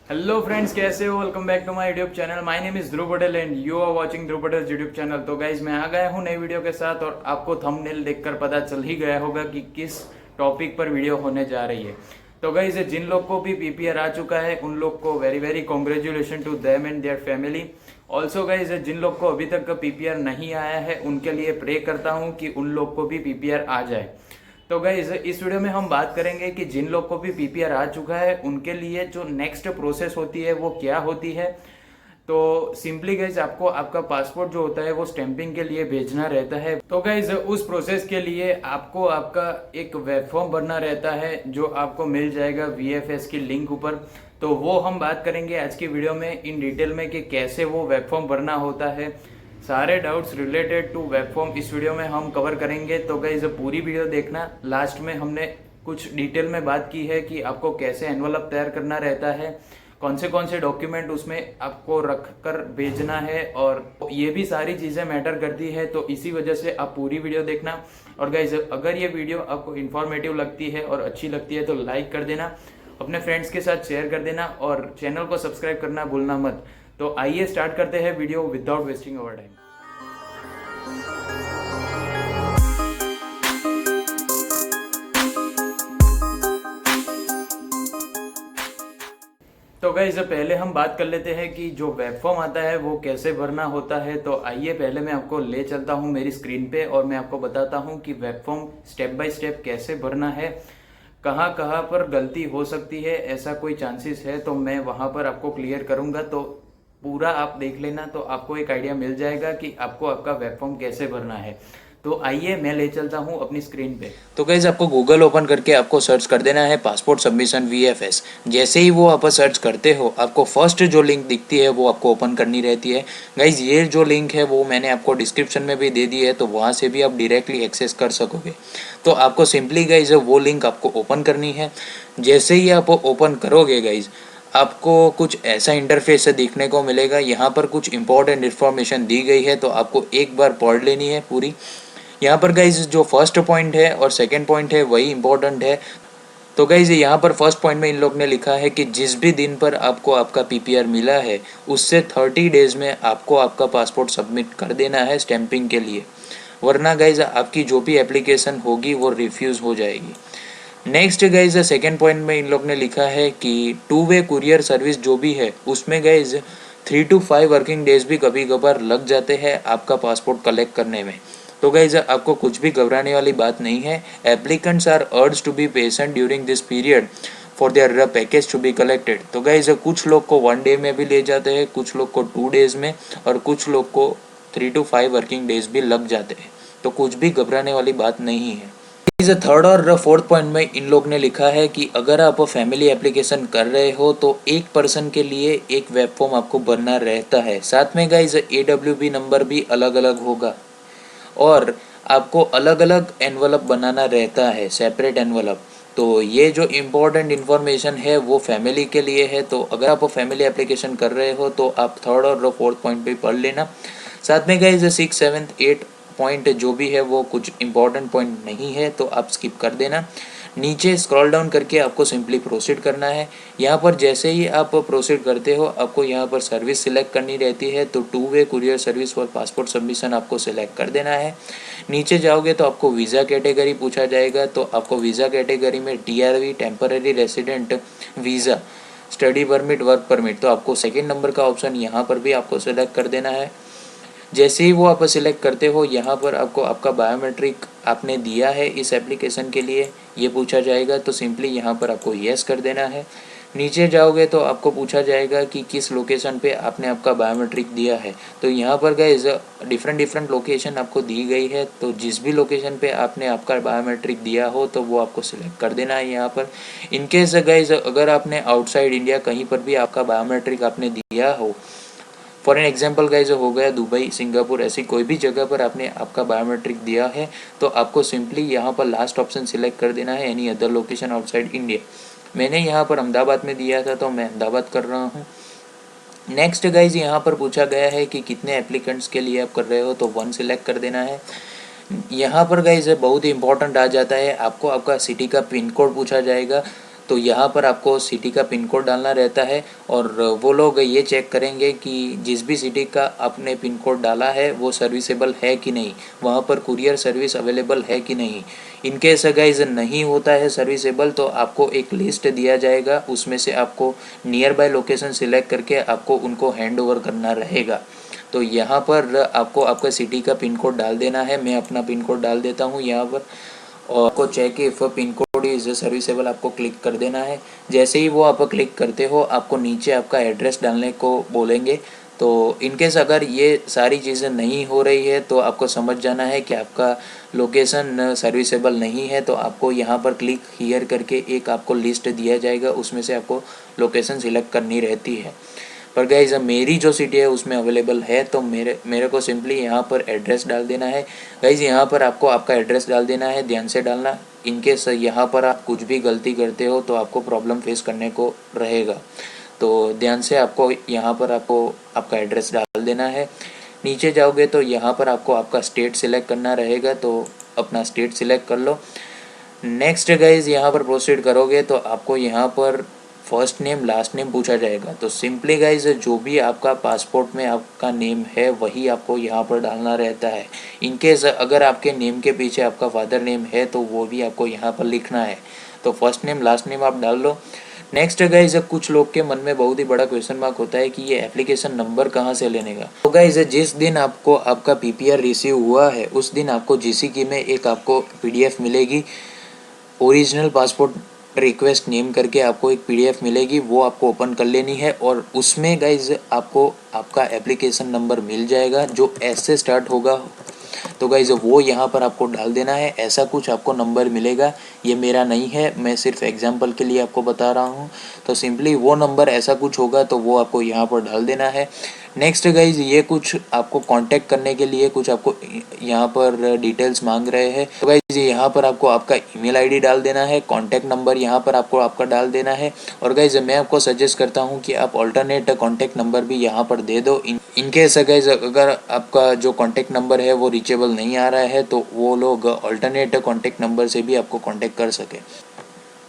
Hello friends, कैसे हो? Welcome back to my YouTube channel. My name is Dhruv Patel and you are watching Dhruv Patel YouTube channel. तो guys मैं आ गया हूँ नई वीडियो के साथ और आपको थंबनेल देखकर पता चल ही गया होगा कि किस टॉपिक पर वीडियो होने जा रही है। तो गाइज जिन लोग को भी पीपीआर आ चुका है उन लोग को very very congratulation to them and their family. Also guys जिन लोग को अभी तक पीपीआर नहीं आया है उनके लिए प्रे करता हूँ कि उन लोग को भी पीपीआर आ जाए। तो गाइज इस वीडियो में हम बात करेंगे कि जिन लोग को भी पीपीआर आ चुका है उनके लिए जो नेक्स्ट प्रोसेस होती है वो क्या होती है। तो सिंपली गाइज आपको आपका पासपोर्ट जो होता है वो स्टैंपिंग के लिए भेजना रहता है। तो गाइज उस प्रोसेस के लिए आपको आपका एक वेब फॉर्म भरना रहता है जो आपको मिल जाएगा वीएफएस की लिंक ऊपर। तो वो हम बात करेंगे आज की वीडियो में इन डिटेल में कि कैसे वो वेब फॉर्म भरना होता है। सारे doubts related to web form इस वीडियो में हम कवर करेंगे। तो गाइस पूरी वीडियो देखना। लास्ट में हमने कुछ डिटेल में बात की है कि आपको कैसे एनवलप तैयार करना रहता है, कौन से डॉक्यूमेंट उसमें आपको रख कर भेजना है, और ये भी सारी चीज़ें मैटर करती है। तो इसी वजह से आप पूरी वीडियो देखना। और गाइज अगर ये वीडियो आपको इन्फॉर्मेटिव लगती है और अच्छी लगती है तो लाइक कर देना, अपने फ्रेंड्स के साथ शेयर कर देना और चैनल को सब्सक्राइब करना भूलना मत। तो आइए स्टार्ट करते हैं video without wasting over time. तो गाइस पहले हम बात कर लेते हैं कि जो वेब फॉर्म आता है वो कैसे भरना होता है। तो आइए पहले मैं आपको ले चलता हूँ मेरी स्क्रीन पे और मैं आपको बताता हूँ कि web form step by step कैसे भरना है, कहाँ कहाँ पर गलती हो सकती है, ऐसा कोई चांसेस है तो मैं वहाँ पर आपको क्लियर करूँगा। तो पूरा आप देख लेना तो आपको एक आइडिया मिल जाएगा कि आपको आपका वेब फॉर्म कैसे भरना है। तो आइए मैं ले चलता हूँ अपनी स्क्रीन पे। तो गाइज आपको गूगल ओपन करके आपको सर्च कर देना है पासपोर्ट सबमिशन वीएफएस। जैसे ही वो आप सर्च करते हो आपको फर्स्ट जो लिंक दिखती है वो आपको ओपन करनी रहती है। गाइज ये जो लिंक है वो मैंने आपको डिस्क्रिप्शन में भी दे दी है, तो वहाँ से भी आप डायरेक्टली एक्सेस कर सकोगे। तो आपको सिंपली गाइज वो लिंक आपको ओपन करनी है। जैसे ही आप ओपन करोगे गाइज आपको कुछ ऐसा इंटरफेस दिखने को मिलेगा। यहाँ पर कुछ इंपॉर्टेंट इन्फॉर्मेशन दी गई है तो आपको एक बार पढ़ लेनी है पूरी। यहाँ पर गाइज जो फर्स्ट पॉइंट है और सेकंड पॉइंट है वही इंपॉर्टेंट है। तो गाइज यहाँ पर फर्स्ट पॉइंट में इन लोग ने लिखा है कि जिस भी दिन पर आपको आपका पीपीआर मिला है उससे 30 डेज में आपको आपका पासपोर्ट सबमिट कर देना है स्टैंपिंग के लिए, वरना गाइज आपकी जो भी एप्लीकेशन होगी वो रिफ्यूज़ हो जाएगी। नेक्स्ट गाइज सेकेंड पॉइंट में इन लोग ने लिखा है कि 2 वे कुरियर सर्विस जो भी है उसमें गाइज 3 to 5 वर्किंग डेज भी कभी कभार लग जाते हैं आपका पासपोर्ट कलेक्ट करने में। तो गाइज आपको कुछ भी घबराने वाली बात नहीं है। Applicants are urged to be patient during this period for their package to be collected. तो गाइज कुछ लोग को 1 डे में भी ले जाते हैं, कुछ लोग को 2 डेज में, और कुछ लोग को 3 to 5 वर्किंग डेज भी लग जाते हैं। तो कुछ भी घबराने वाली बात नहीं है। इस थर्ड और फोर्थ पॉइंट में इन लोग ने लिखा है कि अगर आप फैमिली एप्लीकेशन कर रहे हो तो एक पर्सन के लिए एक वेब फॉर्म आपको भरना रहता है। साथ में गाइज AWB नंबर भी अलग अलग होगा और आपको अलग अलग एनवलप बनाना रहता है, सेपरेट एनवलप। तो ये जो इम्पोर्टेंट इन्फॉर्मेशन है वो फैमिली के लिए है। तो अगर आप फैमिली एप्लीकेशन कर रहे हो तो आप थर्ड और फोर्थ पॉइंट भी पढ़ लेना। साथ में गाइज 6, 7, 8 पॉइंट जो भी है वो कुछ इंपॉर्टेंट पॉइंट नहीं है तो आप स्किप कर देना। नीचे स्क्रॉल डाउन करके आपको सिंपली प्रोसीड करना है। यहाँ पर जैसे ही आप प्रोसीड करते हो आपको यहाँ पर सर्विस सिलेक्ट करनी रहती है। तो 2 way courier service for passport submission आपको सिलेक्ट कर देना है। नीचे जाओगे तो आपको वीज़ा कैटेगरी पूछा जाएगा। तो आपको वीज़ा कैटेगरी में TRV temporary resident visa, study permit, work permit, तो आपको सेकेंड नंबर का ऑप्शन यहाँ पर भी आपको सिलेक्ट कर देना है। जैसे ही वो आप सिलेक्ट करते हो यहाँ पर आपको आपका बायोमेट्रिक आपने दिया है इस एप्लीकेशन के लिए ये पूछा जाएगा। तो सिंपली यहाँ पर आपको येस कर देना है। नीचे जाओगे तो आपको पूछा जाएगा कि किस लोकेशन पे आपने आपका बायोमेट्रिक दिया है। तो यहाँ पर गाइज डिफरेंट लोकेशन आपको दी गई है। तो जिस भी लोकेशन पे आपने आपका बायोमेट्रिक दिया हो तो वो आपको सिलेक्ट कर देना है यहाँ पर। इनकेस गाइज अगर आपने आउटसाइड इंडिया कहीं पर भी आपका बायोमेट्रिक आपने दिया हो, फॉर एन एग्जाम्पल गाइज हो गया दुबई, सिंगापुर, ऐसी कोई भी जगह पर आपने आपका बायोमेट्रिक दिया है तो आपको सिंपली यहाँ पर लास्ट ऑप्शन सिलेक्ट कर देना है, any other location outside India. मैंने यहाँ पर अहमदाबाद में दिया था तो मैं अहमदाबाद कर रहा हूँ। नेक्स्ट गाइज यहाँ पर पूछा गया है कि कितने एप्लीकेंट्स के लिए आप कर रहे हो, तो 1 सिलेक्ट कर देना है। यहाँ पर गाइज बहुत ही इंपॉर्टेंट आ जाता है, आपको आपका सिटी का पिन कोड पूछा जाएगा। तो यहाँ पर आपको सिटी का पिन कोड डालना रहता है और वो लोग ये चेक करेंगे कि जिस भी सिटी का आपने पिन कोड डाला है वो सर्विसेबल है कि नहीं, वहाँ पर कुरियर सर्विस अवेलेबल है कि नहीं। इनकेस गाइज नहीं होता है सर्विसेबल तो आपको एक लिस्ट दिया जाएगा, उसमें से आपको नियर बाय लोकेशन सिलेक्ट करके आपको उनको हैंड ओवर करना रहेगा। तो यहाँ पर आपको आपका सिटी का पिन कोड डाल देना है। मैं अपना पिन कोड डाल देता हूँ यहाँ पर और आपको check if pin code is serviceable आपको क्लिक कर देना है। जैसे ही वो आप क्लिक करते हो आपको नीचे आपका एड्रेस डालने को बोलेंगे। तो इनकेस अगर ये सारी चीज़ें नहीं हो रही है तो आपको समझ जाना है कि आपका लोकेशन सर्विसेबल नहीं है। तो आपको यहाँ पर क्लिक हियर करके एक आपको लिस्ट दिया जाएगा, उसमें से आपको लोकेशन सिलेक्ट करनी रहती है। पर गाइज मेरी जो सिटी है उसमें अवेलेबल है तो मेरे को सिंपली यहाँ पर एड्रेस डाल देना है। गाइज यहाँ पर आपको आपका एड्रेस डाल देना है, ध्यान से डालना। इनकेस यहाँ पर आप कुछ भी गलती करते हो तो आपको प्रॉब्लम फेस करने को रहेगा। तो ध्यान से आपको यहाँ पर आपको आपका एड्रेस डाल देना है। नीचे जाओगे तो यहाँ पर आपको आपका स्टेट सिलेक्ट करना रहेगा, तो अपना स्टेट सिलेक्ट कर लो। नेक्स्ट गाइज यहाँ पर प्रोसीड करोगे तो आपको यहाँ पर फर्स्ट नेम लास्ट नेम पूछा जाएगा। तो सिंपली गाइज जो भी आपका पासपोर्ट में आपका नेम है वही आपको यहाँ पर डालना रहता है। इनकेस अगर आपके नेम के पीछे आपका फादर नेम है तो वो भी आपको यहाँ पर लिखना है। तो फर्स्ट नेम लास्ट नेम आप डाल लो। नेक्स्ट गाइज कुछ लोग के मन में बहुत ही बड़ा क्वेश्चन मार्क होता है कि ये एप्लीकेशन नंबर कहाँ से लेने का। तो गाइज जिस दिन आपको आपका पीपीआर रिसीव हुआ है उस दिन आपको जीसीकी में एक आपको पीडीएफ मिलेगी, ओरिजिनल पासपोर्ट रिक्वेस्ट नेम करके आपको एक पीडीएफ मिलेगी, वो आपको ओपन कर लेनी है और उसमें गाइज आपको आपका एप्लीकेशन नंबर मिल जाएगा जो एस से स्टार्ट होगा। तो गाइज वो यहाँ पर आपको डाल देना है। ऐसा कुछ आपको नंबर मिलेगा, ये मेरा नहीं है, मैं सिर्फ एग्जांपल के लिए आपको बता रहा हूँ। तो सिंपली वो नंबर ऐसा कुछ होगा तो वो आपको यहाँ पर डाल देना है। नेक्स्ट गाइज ये कुछ आपको कांटेक्ट करने के लिए कुछ आपको यहाँ पर डिटेल्स मांग रहे हैं। तो गाइज यहाँ पर आपको आपका ईमेल आईडी डाल देना है, कांटेक्ट नंबर यहाँ पर आपको आपका डाल देना है। और गाइज मैं आपको सजेस्ट करता हूँ कि आप ऑल्टरनेट कांटेक्ट नंबर भी यहाँ पर दे दो। इनकेस गाइज अगर आपका जो कांटेक्ट नंबर है वो रीचेबल नहीं आ रहा है तो वो लोग ऑल्टरनेट कांटेक्ट नंबर से भी आपको कांटेक्ट कर सके।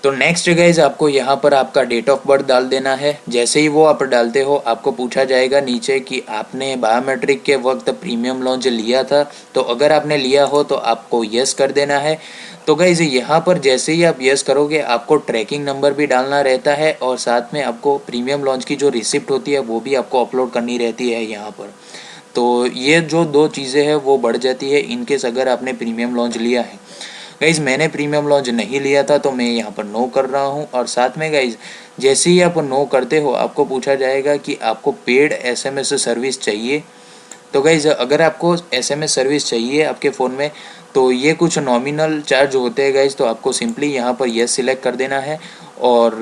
तो नेक्स्ट गाइज आपको यहाँ पर आपका डेट ऑफ बर्थ डाल देना है। जैसे ही वो आप डालते हो आपको पूछा जाएगा नीचे कि आपने बायोमेट्रिक के वक्त प्रीमियम लॉन्च लिया था। तो अगर आपने लिया हो तो आपको यस कर देना है। तो गाइज यहाँ पर जैसे ही आप यस करोगे आपको ट्रैकिंग नंबर भी डालना रहता है और साथ में आपको प्रीमियम लॉन्च की जो रिसिप्ट होती है वो भी आपको अपलोड करनी रहती है यहाँ पर। तो ये जो दो चीज़ें हैं वो बढ़ जाती है इनकेस अगर आपने प्रीमियम लॉन्च लिया है। गाइज़ मैंने प्रीमियम लॉन्च नहीं लिया था तो मैं यहाँ पर नो कर रहा हूँ। और साथ में गाइज़ जैसे ही आप नो करते हो आपको पूछा जाएगा कि आपको पेड एसएमएस सर्विस चाहिए। तो गाइज़ अगर आपको एसएमएस सर्विस चाहिए आपके फ़ोन में तो ये कुछ नॉमिनल चार्ज होते हैं गाइज़। तो आपको सिंपली यहाँ पर यस सिलेक्ट कर देना है और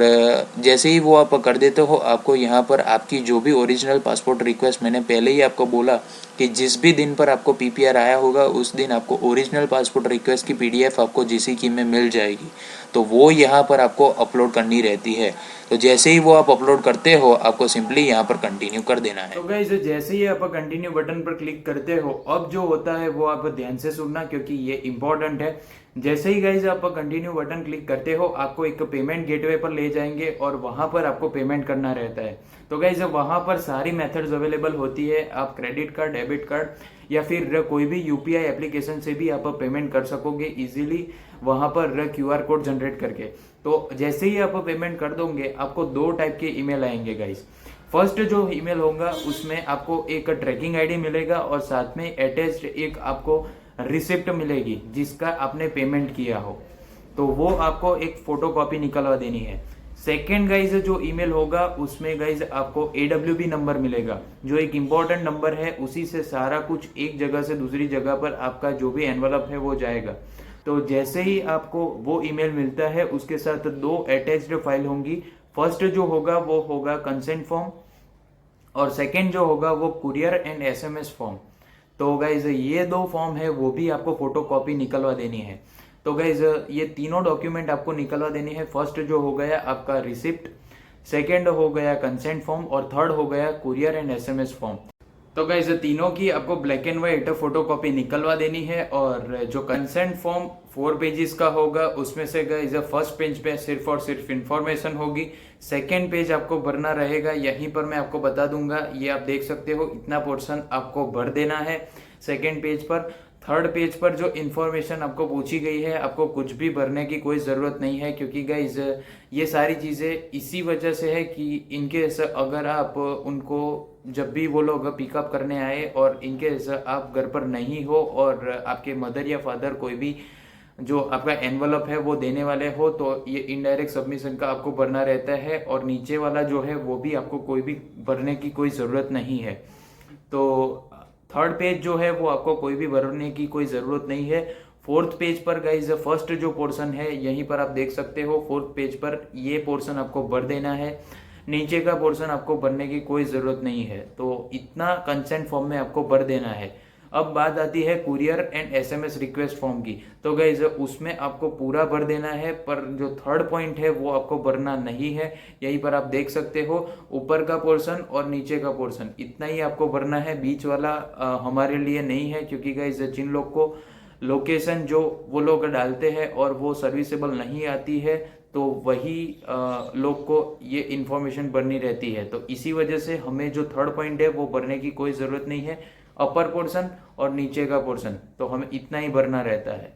जैसे ही वो आप कर देते हो आपको यहाँ पर आपकी जो भी ओरिजिनल पासपोर्ट रिक्वेस्ट, मैंने पहले ही आपको बोला कि जिस भी दिन पर आपको पीपीआर आया होगा उस दिन आपको ओरिजिनल पासपोर्ट रिक्वेस्ट की पीडीएफ आपको जीसीकी में मिल जाएगी। तो वो यहाँ पर आपको अपलोड करनी रहती है। तो जैसे ही वो आप अपलोड करते हो आपको सिंपली यहाँ पर कंटिन्यू कर देना है। तो गाइस जैसे ही आप कंटिन्यू बटन पर क्लिक करते हो अब जो होता है वो आप ध्यान से सुनना क्योंकि ये इंपॉर्टेंट है। जैसे ही गाइज आप कंटिन्यू बटन क्लिक करते हो आपको एक पेमेंट गेटवे पर ले जाएंगे और वहां पर आपको पेमेंट करना रहता है। तो गाइज वहां पर सारी मेथड्स अवेलेबल होती है, आप क्रेडिट कार्ड, डेबिट कार्ड या फिर कोई भी यूपीआई एप्लीकेशन से भी आप पेमेंट कर सकोगे इजीली वहां पर क्यूआर कोड जनरेट करके। तो जैसे ही आप पेमेंट कर दोगे आपको दो टाइप के ईमेल आएंगे गाइज। फर्स्ट जो ईमेल होगा उसमें आपको एक ट्रैकिंग आईडी मिलेगा और साथ में अटैच्ड एक आपको रिसिप्ट मिलेगी जिसका आपने पेमेंट किया हो, तो वो आपको एक फोटो कॉपी निकलवा देनी है। सेकेंड गाइज जो ईमेल होगा उसमें गाइज आपको AWB नंबर मिलेगा जो एक इम्पोर्टेंट नंबर है, उसी से सारा कुछ एक जगह से दूसरी जगह पर आपका जो भी एनवलप है वो जाएगा। तो जैसे ही आपको वो ईमेल मिलता है उसके साथ दो अटैच्ड फाइल होंगी। फर्स्ट जो होगा वो होगा कंसेंट फॉर्म और सेकेंड जो होगा वो कुरियर एंड SMS फॉर्म। तो गाइज ये दो फॉर्म है वो भी आपको फोटो कॉपी निकलवा देनी है। तो गाइज ये तीनों डॉक्यूमेंट आपको निकलवा देनी है। फर्स्ट जो हो गया आपका रिसिप्ट, सेकेंड हो गया कंसेंट फॉर्म और थर्ड हो गया कुरियर एंड SMS फॉर्म। तो गाइज तीनों की आपको black and white photo copy निकलवा देनी है और जो कंसेंट फॉर्म 4 पेजेस का होगा उसमें से गाइज फर्स्ट पेज पे सिर्फ और सिर्फ इंफॉर्मेशन होगी। सेकेंड पेज आपको भरना रहेगा, यहीं पर मैं आपको बता दूंगा, ये आप देख सकते हो, इतना पोर्शन आपको भर देना है सेकेंड पेज पर। थर्ड पेज पर जो इन्फॉर्मेशन आपको पूछी गई है आपको कुछ भी भरने की कोई ज़रूरत नहीं है, क्योंकि गाइज ये सारी चीज़ें इसी वजह से है कि इनकेस अगर आप उनको जब भी वो लोग पिकअप करने आए और इनकेस आप घर पर नहीं हो और आपके मदर या फादर कोई भी जो आपका एनवलप है वो देने वाले हो, तो ये इनडायरेक्ट सबमिशन का आपको भरना रहता है और नीचे वाला जो है वो भी आपको कोई भी भरने की कोई ज़रूरत नहीं है। तो थर्ड पेज जो है वो आपको कोई भी भरने की कोई ज़रूरत नहीं है। फोर्थ पेज पर गाइज फर्स्ट जो पोर्शन है यहीं पर आप देख सकते हो, फोर्थ पेज पर ये पोर्शन आपको भर देना है, नीचे का पोर्शन आपको भरने की कोई ज़रूरत नहीं है। तो इतना कंसेंट फॉर्म में आपको भर देना है। अब बात आती है courier and SMS request form की। तो गाइज उसमें आपको पूरा भर देना है, पर जो थर्ड पॉइंट है वो आपको भरना नहीं है। यहीं पर आप देख सकते हो, ऊपर का पोर्शन और नीचे का पोर्शन इतना ही आपको भरना है, बीच वाला हमारे लिए नहीं है, क्योंकि गाइज जिन लोग को लोकेशन जो वो लोग डालते हैं और वो सर्विसेबल नहीं आती है तो वही लोग को ये इन्फॉर्मेशन भरनी रहती है। तो इसी वजह से हमें जो थर्ड पॉइंट है वो भरने की कोई ज़रूरत नहीं है, अपर पोर्शन और नीचे का पोर्शन तो हमें इतना ही भरना रहता है।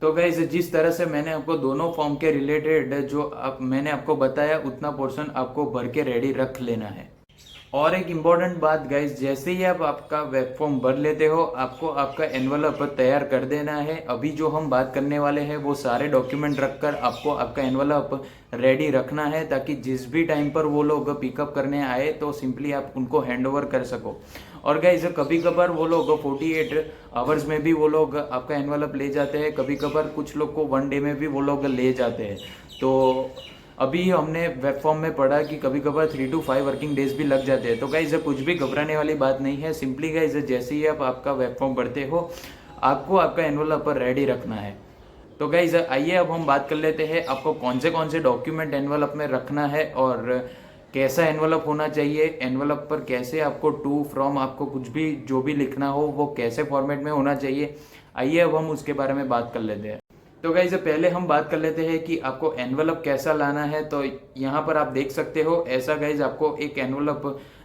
तो गाइज जिस तरह से मैंने आपको दोनों फॉर्म के रिलेटेड जो मैंने आपको बताया उतना पोर्शन आपको भर के रेडी रख लेना है। और एक इम्पॉर्टेंट बात गाइज, जैसे ही आप आपका वेब फॉर्म भर लेते हो आपको आपका एनवलप तैयार कर देना है। अभी जो हम बात करने वाले हैं वो सारे डॉक्यूमेंट रखकर आपको आपका एनवलप रेडी रखना है, ताकि जिस भी टाइम पर वो लोग पिकअप करने आए तो सिंपली आप उनको हैंड ओवर कर सको। और गाइज कभी कभार वो लोग 48 आवर्स में भी वो लोग आपका एनवलप ले जाते हैं, कभी कभार कुछ लोग को 1 डे में भी वो लोग ले जाते हैं। तो अभी हमने वेब फॉर्म में पढ़ा कि कभी कभार 3 to 5 वर्किंग डेज भी लग जाते हैं। तो गाइज कुछ भी घबराने वाली बात नहीं है, सिंपली गाइज जैसे ही आप आपका वेब फॉर्म भरते हो आपको आपका एनवलप रेडी रखना है। तो गाइज आइए अब हम बात कर लेते हैं आपको कौन से डॉक्यूमेंट एनवलप में रखना है और कैसा एनवलप होना चाहिए, एनवलप पर कैसे आपको टू फ्रॉम आपको कुछ भी जो भी लिखना हो वो कैसे फॉर्मेट में होना चाहिए। आइए अब हम उसके बारे में बात कर लेते हैं। तो गाइज पहले हम बात कर लेते हैं कि आपको एनवलप कैसा लाना है। तो यहाँ पर आप देख सकते हो ऐसा गाइज आपको एक एनवलप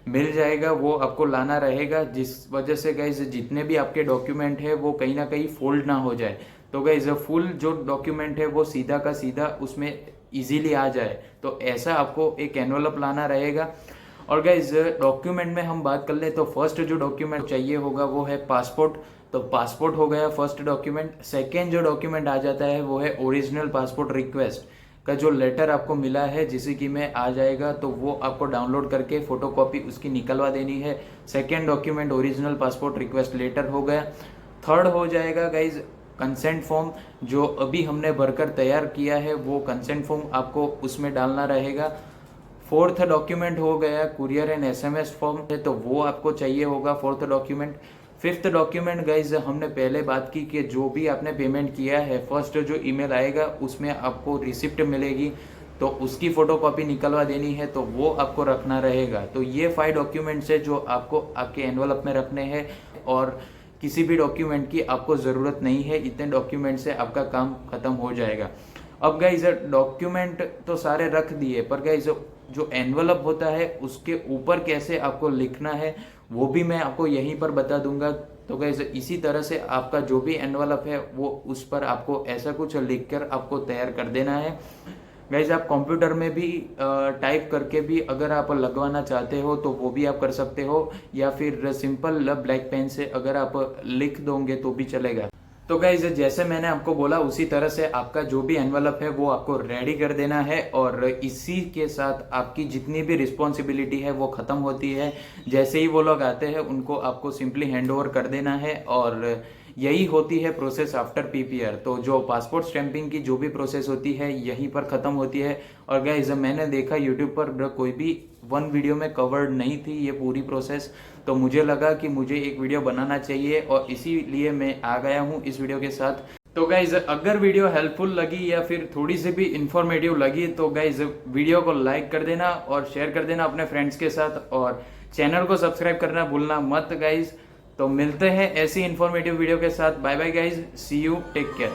मिल जाएगा, वो आपको लाना रहेगा, जिस वजह से गाइज जितने भी आपके डॉक्यूमेंट है वो कहीं ना कहीं फोल्ड ना हो जाए। तो गाइज फुल जो डॉक्यूमेंट है वो सीधा का सीधा उसमें इजीली आ जाए, तो ऐसा आपको एक एनवलप लाना रहेगा। और गाइज डॉक्यूमेंट में हम बात कर ले तो फर्स्ट जो डॉक्यूमेंट चाहिए होगा वो है पासपोर्ट। तो पासपोर्ट हो गया फर्स्ट डॉक्यूमेंट। सेकेंड जो डॉक्यूमेंट आ जाता है वो है ओरिजिनल पासपोर्ट रिक्वेस्ट का जो लेटर आपको मिला है जिसे कि में आ जाएगा, तो वो आपको डाउनलोड करके फोटोकॉपी उसकी निकलवा देनी है। Second document original passport request letter हो गया। थर्ड हो जाएगा गाइज कंसेंट फॉर्म, जो अभी हमने भरकर तैयार किया है वो कंसेंट फॉर्म आपको उसमें डालना रहेगा। फोर्थ डॉक्यूमेंट हो गया कुरियर एंड एसएमएस फॉर्म है, तो वो आपको चाहिए होगा fourth document. Fifth document guys हमने पहले बात की कि जो भी आपने पेमेंट किया है फर्स्ट जो ईमेल आएगा उसमें आपको रिसिप्ट मिलेगी, तो उसकी फोटोकॉपी निकलवा देनी है, तो वो आपको रखना रहेगा। तो ये 5 डॉक्यूमेंट्स है जो आपको आपके एनवलप में रखने हैं और किसी भी डॉक्यूमेंट की आपको ज़रूरत नहीं है। इतने डॉक्यूमेंट से आपका काम खत्म हो जाएगा। अब गाइज डॉक्यूमेंट तो सारे रख दिए, पर गाइज जो एनवलप होता है उसके ऊपर कैसे आपको लिखना है वो भी मैं आपको यहीं पर बता दूंगा। तो गाइज इसी तरह से आपका जो भी एनवलप है वो उस पर आपको ऐसा कुछ लिखकर आपको तैयार कर देना है। गाइज आप कंप्यूटर में भी टाइप करके भी अगर आप लगवाना चाहते हो तो वो भी आप कर सकते हो, या फिर सिंपल ब्लैक पेन से अगर आप लिख दोगे तो भी चलेगा। तो गाइज जैसे मैंने आपको बोला उसी तरह से आपका जो भी एनवलप है वो आपको रेडी कर देना है और इसी के साथ आपकी जितनी भी रिस्पॉन्सिबिलिटी है वो खत्म होती है। जैसे ही वो लोग आते हैं उनको आपको सिंपली हैंड ओवर कर देना है और यही होती है प्रोसेस आफ्टर पीपीआर। तो जो पासपोर्ट स्टैंपिंग की जो भी प्रोसेस होती है यहीं पर ख़त्म होती है। और गाइस मैंने देखा यूट्यूब पर कोई भी 1 वीडियो में कवर्ड नहीं थी ये पूरी प्रोसेस, तो मुझे लगा कि मुझे एक वीडियो बनाना चाहिए और इसीलिए मैं आ गया हूँ इस वीडियो के साथ। तो गाइज अगर वीडियो हेल्पफुल लगी या फिर थोड़ी सी भी इंफॉर्मेटिव लगी तो गाइज वीडियो को लाइक कर देना और शेयर कर देना अपने फ्रेंड्स के साथ। और चैनल को सब्सक्राइब करना भूलना मत गाइज। तो मिलते हैं ऐसी इन्फॉर्मेटिव वीडियो के साथ। Bye bye guys, see you, take care.